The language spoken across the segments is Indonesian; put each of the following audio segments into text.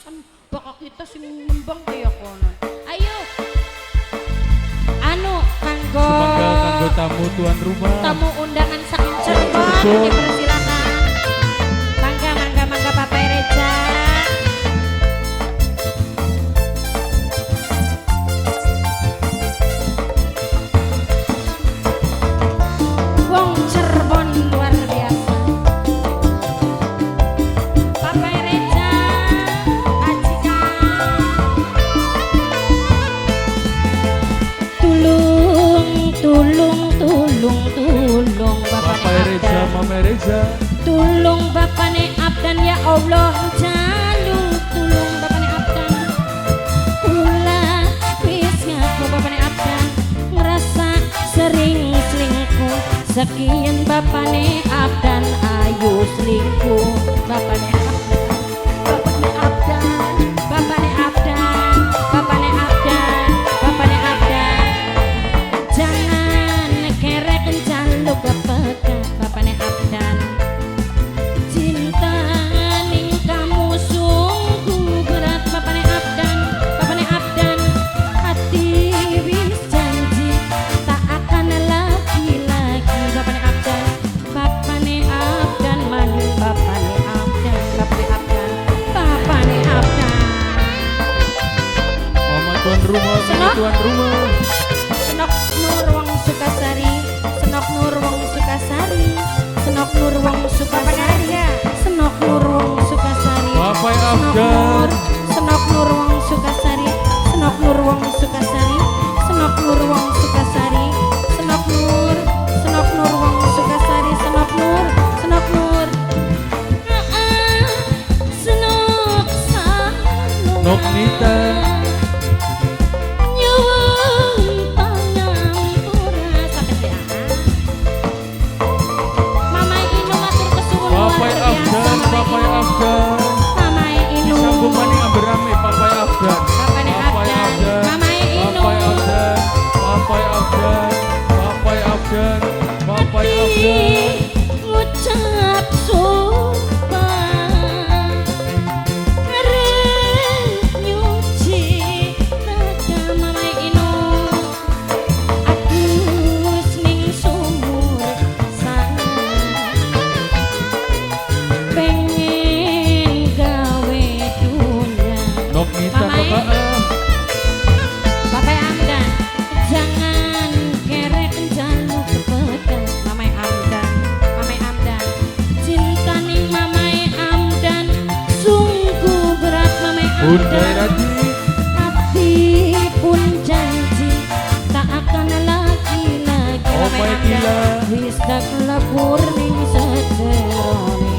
kan bakal kita sing nyumbang kaya kono. Ayo. Anu kanggo tamu tuan rumah. Tamu undangan saking Cirebon dipersilakan. Mangga mangga mangga Bapak Reja. Wong Cirebon luar biasa. Bapak Reja, ajikan. Tulung Bapak Reza, Mama Reza. Tulung Bapane Abdan ya Allah jalung tulung Bapane Abdan. Kula wis ngaku Bapane Abdan ngerasa sering selingkuh. Sekian Bapane Abdan ayo selingkuh Bapane Abdan. Bapane Abdan, Bapane Abdan, Bapane Abdan, Bapane Abdan. Jangan kerek jaluk Bapaka Bapane Abdan. Cinta ning kamu sungguh berat Bapane Abdan. Bapane Abdan hati wis janji tak akan lagi-lagi Bapane Abdan. Bapane Abdan maning Bapane Abdan. Bapane Abdan, Bapane Abdan. Mama tuan rumah, Mama tuan rumah. Senok Nur Wong Sukasari, Senok Nur Wong Sukasari, Senok Nur Wong Sukasari, Senok Nur Wong Sukasari, Bapak Abdan. Senok Nur Wong Sukasari, Senok Nur Wong Sukasari, Senok Nur Wong Sukasari, Senok Nur, Senok Nur Wong Sukasari, Senok Nur, Senok Nur. Senok Sanu. Nok Nita. Papai Afgan, Mamai Inu, sambung maning amberame Papai Afgan, Bapane Abdan, Mamai Inu, Papai Afgan, Papai Afgan, Papai Afgan, Papai Afgan. ngucap sumpah arep nyuci raga Mamai Inu, agus ning sumur sana. Pengen gawe dunya Nok Nita Bapak. Bapak Amdan, jangan kerek jaluk kepedan Mamai Amdan, Mamai Amdan. Cinta ning Mamai Amdan sungguh berat Mamai Bunda Amdan. Radi. Hati pun janji tak akan lagi-lagi Oh Mamai my Amdan. gila. Wis dak lebur ning sejerone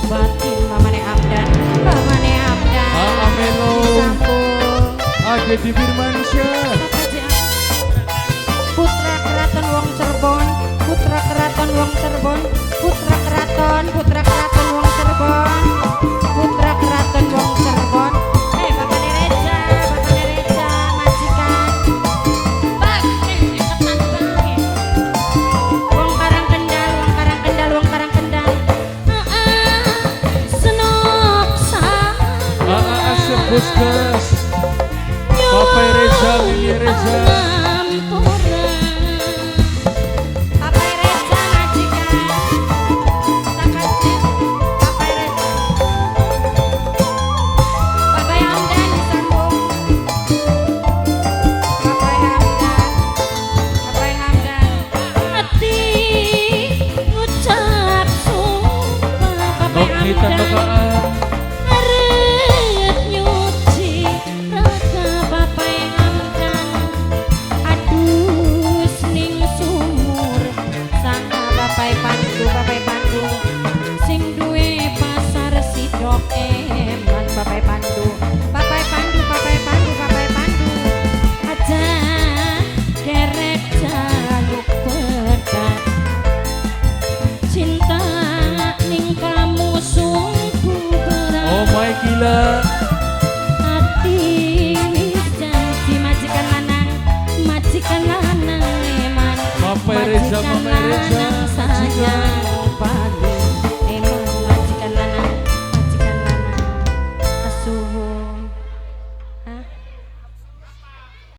batin Mamane Abdan, Mamane Abdan. Amelo. Sambung Ade di Firmansyah. Putra Keraton Wong Cirebon, Putra Keraton Wong Cirebon, Putra Keraton Wong Cirebon, Putra Keraton Wong Cirebon. Bapane Reja, Bapane Reja, majikan. Bak, ketan bae. Wong Karang Kendal, Wong Karang Kendal, Wong Karang Kendal. Senok sana. Asep Buskes. Papai Reza, Mimi Reza. Ampun